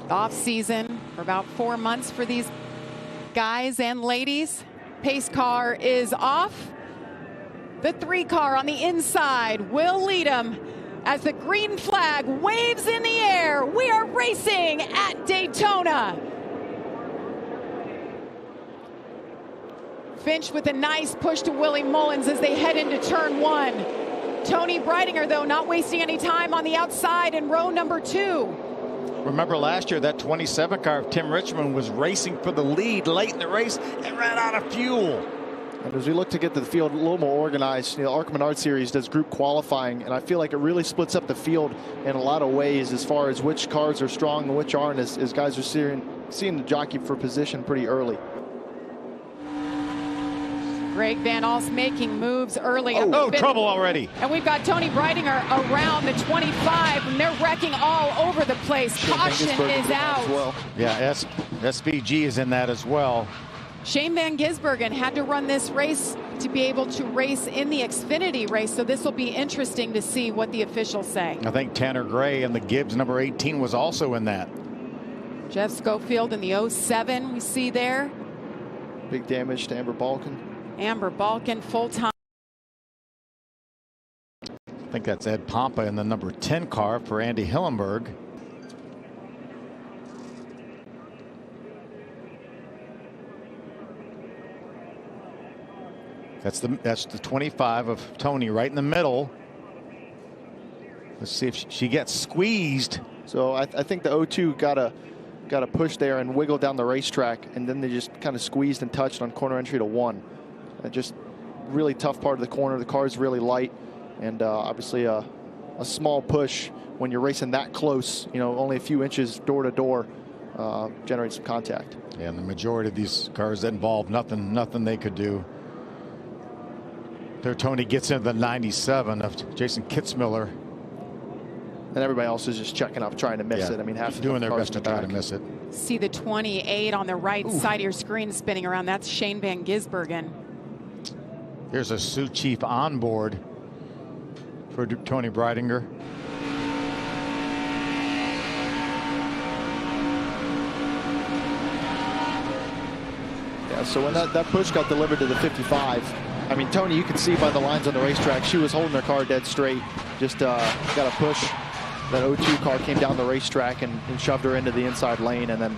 Off season for about 4 months for these guys and ladies. Pace car is off. The 3 car on the inside will lead them as the green flag waves in the air. We are racing at Daytona. Finch with a nice push to Willie Mullins as they head into turn 1. Tony Breidinger, though, not wasting any time on the outside in row number 2. Remember last year, that 27 car of Tim Richmond was racing for the lead late in the race and ran out of fuel. And as we look to get the field a little more organized, the ARCA Menards Series does group qualifying, and I feel like it really splits up the field in a lot of ways as far as which cars are strong and which aren't, as guys are seeing the jockey for position pretty early. Greg Van Alst making moves early. Oh, trouble already. And we've got Tony Breidinger around the 25, and they're wrecking all over the place. Caution is out. Well. Yeah, SVG is in that as well. Shane Van Gisbergen had to run this race to be able to race in the Xfinity race, so this will be interesting to see what the officials say. I think Tanner Gray and the Gibbs number 18 was also in that. Jeff Schofield in the 07 we see there. Big damage to Amber Balkan. Amber Balkan full-time. I think that's Ed Pompa in the number 10 car for Andy Hillenberg. That's the 25 of Tony right in the middle. Let's see if she gets squeezed. So I think the 02 got a push there and wiggled down the racetrack, and then they just kind of squeezed and touched on corner entry to 1. Just really tough part of the corner. The car is really light, and obviously a small push when you're racing that close, only a few inches door to door, generates some contact. Yeah, and the majority of these cars involved nothing they could do. There, Tony gets into the 97 of Jason Kitzmiller. And everybody else is just checking up, trying to miss it. I mean, half doing their best to try to miss it. See the 28 on the right side of your screen spinning around. That's Shane Van Gisbergen. Here's a Sioux Chief on board for Tony Breidinger. Yeah, so when that push got delivered to the 55, I mean, Tony, you can see by the lines on the racetrack, she was holding her car dead straight. Just got a push. That 02 car came down the racetrack and shoved her into the inside lane, and then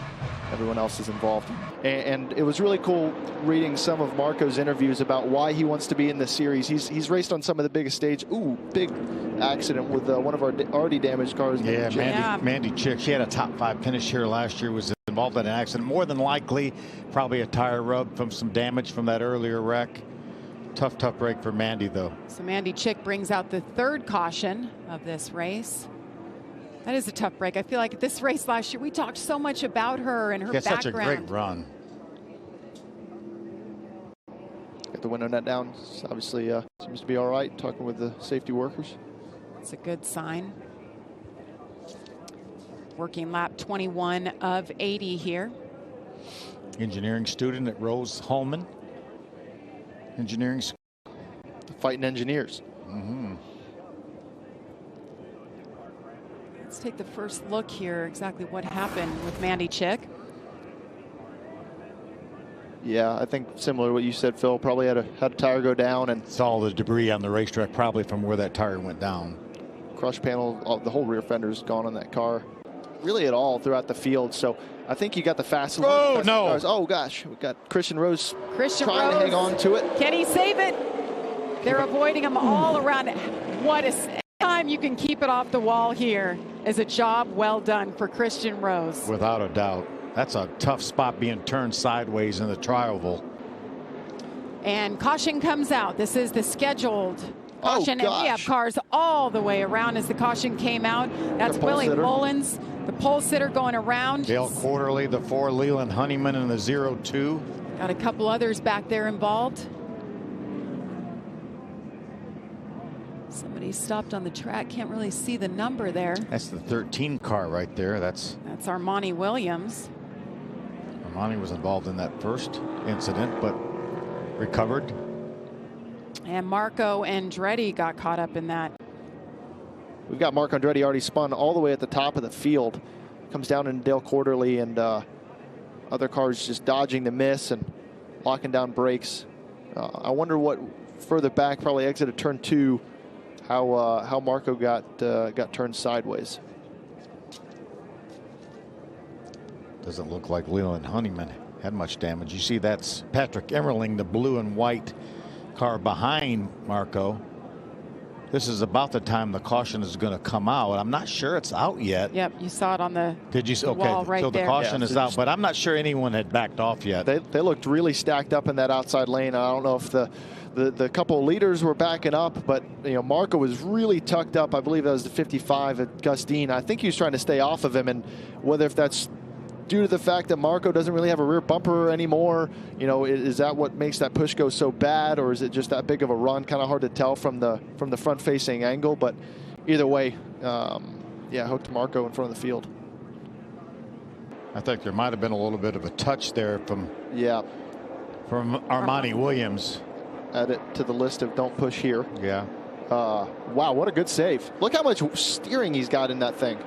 everyone else is involved. And it was really cool reading some of Marco's interviews about why he wants to be in this series. He's raced on some of the biggest stage. Ooh, big accident with one of our already damaged cars. Yeah, Mandy Chick. She had a top 5 finish here last year. Was involved in an accident. More than likely, probably a tire rub from some damage from that earlier wreck. Tough break for Mandy, though. So Mandy Chick brings out the 3rd caution of this race. That is a tough break. I feel like this race last year, we talked so much about her and her background. Such a great run. Got the window net down. Obviously, seems to be all right. Talking with the safety workers. It's a good sign. Working lap 21 of 80 here. Engineering student at Rose Holman. Engineering school. Fighting engineers. Let's take the first look here, exactly what happened with Mandy Chick. Yeah, I think similar to what you said, Phil. Probably had a tire go down, and saw all the debris on the racetrack, probably from where that tire went down. Crush panel, the whole rear fender's gone on that car. Really at all throughout the field. So I think you got the fastest. Oh, no. Cars. Oh, gosh. We got Christian Rose trying Rose, to hang on to it. Can he save it? They're avoiding him all around it. What a time you can keep it off the wall here is a job well done for Christian Rose. Without a doubt. That's a tough spot being turned sideways in the trioval. And caution comes out. This is the scheduled caution. Oh, and we have cars all the way around as the caution came out. That's Willie Mullins, the pole sitter going around. Dale Quarterly, the 4, Leland Honeyman in the 02. Got a couple others back there involved. Somebody stopped on the track. Can't really see the number there. That's the 13 car right there. That's Armani Williams. Armani was involved in that first incident, but recovered. And Marco Andretti got caught up in that. We've got Marco Andretti already spun all the way at the top of the field. comes down in Dale Quarterly, and other cars just dodging the miss and locking down brakes. I wonder what further back, probably exited turn 2, how Marco got turned sideways. Doesn't look like Leland Honeyman had much damage. You see that's Patrick Emmerling, the blue and white car behind Marco. This is about the time the caution is going to come out. I'm not sure it's out yet. Yep, you saw it on the, Did you? the Okay, wall right so the there. caution is out, but I'm not sure anyone had backed off yet. They looked really stacked up in that outside lane. I don't know if the couple of leaders were backing up, but Marco was really tucked up. I believe that was the 55 at Gus Dean. I think he was trying to stay off of him, and whether if that's due to the fact that Marco doesn't really have a rear bumper anymore, is that what makes that push go so bad, or is it just that big of a run? Kind of hard to tell from the front-facing angle, but either way, yeah, hooked Marco in front of the field. I think there might have been a little bit of a touch there from Armani Williams. Add it to the list of don't push here. Yeah. Wow, what a good save. Look how much steering he's got in that thing.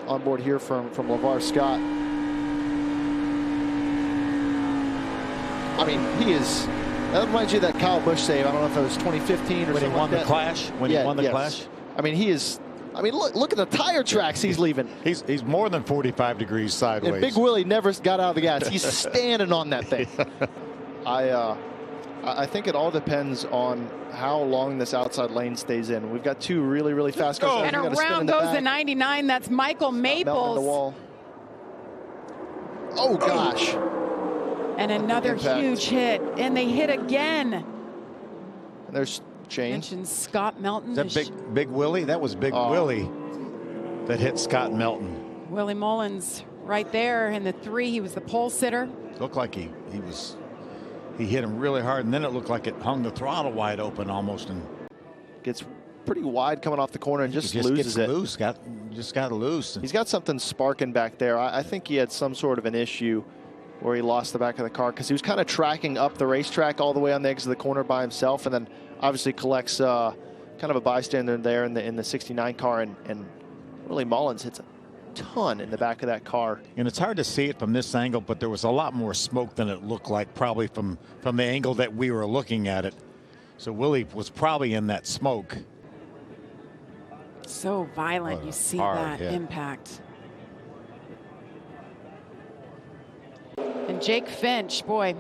On board here from LeVar Scott. I mean, he is. That reminds you of that Kyle Busch save. I don't know if it was 2015 or when he won like the Clash. When he won the Clash. I mean, he is. I mean, look at the tire tracks he's leaving. He's more than 45 degrees sideways. And Big Willie never got out of the gas. He's standing on that thing. I think it all depends on how long this outside lane stays in. We've got two really, really fast cars. And around goes the 99. That's Michael Maples. The wall. Oh, gosh. And another huge hit. And they hit again. And there's Shane. Mentioned Scott Melton. Is that Big Willie? That was Big Willie that hit Scott Melton. Willie Mullins right there in the 3. He was the pole sitter. Looked like he hit him really hard, and then it looked like it hung the throttle wide open almost, and gets pretty wide coming off the corner and just loses it. Just got loose. He's got something sparking back there. I think he had some sort of an issue where he lost the back of the car, because he was kind of tracking up the racetrack all the way on the exit of the corner by himself, and then obviously collects kind of a bystander there in the 69 car, and Willie Mullins hits a ton in the back of that car. And it's hard to see it from this angle, but there was a lot more smoke than it looked like, probably from the angle that we were looking at it. So Willie was probably in that smoke. So violent. You see that impact. And Jake Finch, boy,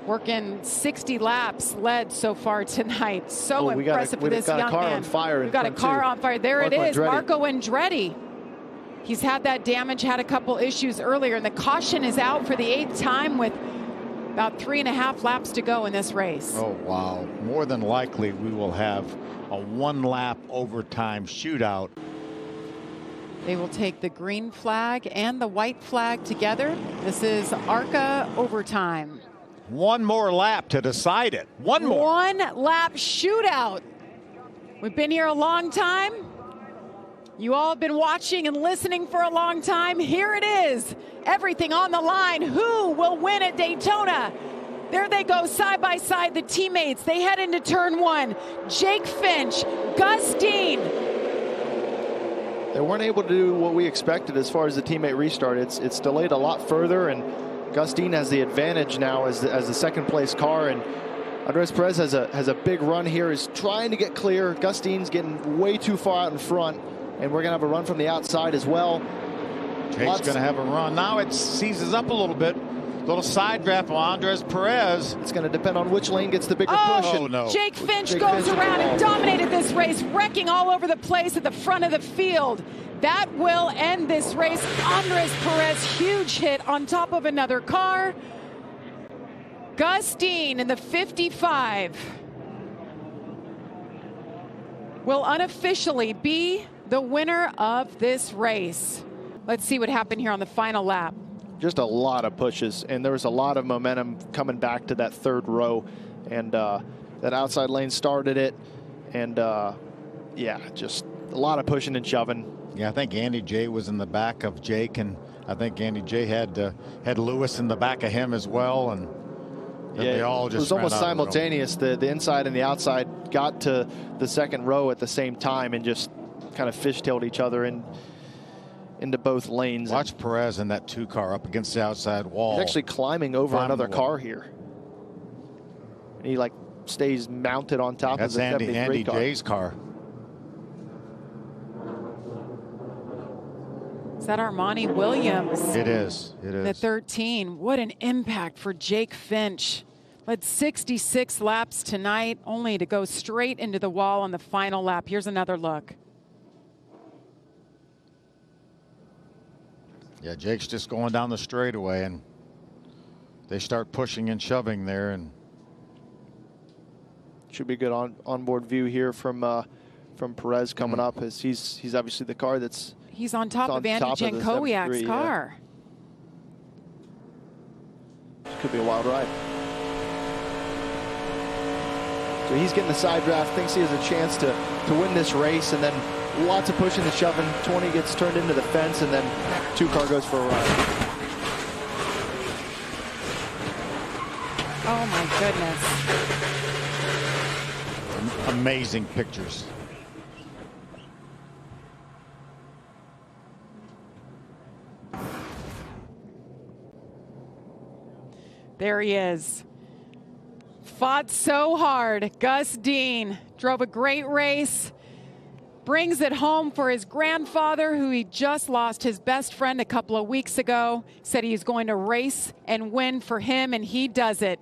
working 60 laps led so far tonight. So impressive for this young man. We've got a car on fire. We've got a car on fire. There it is, Marco Andretti. He's had that damage, had a couple issues earlier, and the caution is out for the 8th time with about 3.5 laps to go in this race. Oh, wow. More than likely, we will have a 1-lap overtime shootout. They will take the green flag and the white flag together. This is ARCA overtime. One more lap to decide it. One more. 1-lap shootout. We've been here a long time. You all have been watching and listening for a long time. Here it is. Everything on the line. Who will win at Daytona? There they go, side by side, the teammates. They head into turn 1. Jake Finch, Gus Dean. They weren't able to do what we expected as far as the teammate restart. It's delayed a lot further, and Gus Dean has the advantage now as the second place car, and Andres Perez has a big run here. He's trying to get clear. Gus Dean's getting way too far out in front, and we're going to have a run from the outside as well. Jake's going to have a run. Now it seizes up a little bit. Little side draft on Andres Perez. It's going to depend on which lane gets the bigger push. Oh, no. Jake Finch goes around and dominated this race, wrecking all over the place at the front of the field. That will end this race. Andres Perez, huge hit on top of another car. Gus Dean in the 55 will unofficially be the winner of this race. Let's see what happened here on the final lap. Just a lot of pushes, and there was a lot of momentum coming back to that third row, and that outside lane started it, and yeah, just a lot of pushing and shoving. Yeah, I think Andy J was in the back of Jake, and I think Andy J had Lewis in the back of him as well, and they all just it was almost simultaneous. The inside and the outside got to the second row at the same time and just kind of fishtailed each other. And into both lanes. Watch Perez in that 2 car up against the outside wall. He's actually climbing over another car here. And he like stays mounted on top of the 73 Andy car. J's car. Is that Armani Williams? It is. It is. The 13. What an impact for Jake Finch. Led 66 laps tonight, only to go straight into the wall on the final lap. Here's another look. Yeah, Jake's just going down the straightaway, and they start pushing and shoving there, and should be a good onboard view here from Perez coming up, as he's obviously the car that's he's on top of Andy Jankowiak's car. Yeah. Could be a wild ride. So he's getting the side draft, thinks he has a chance to win this race, and then lots of pushing and shoving. 20 gets turned into the fence, and then 2 car goes for a ride. Oh my goodness. Amazing pictures. There he is. Fought so hard. Gus Dean drove a great race. Brings it home for his grandfather, who he just lost his best friend a couple of weeks ago. Said he's going to race and win for him, and he does it.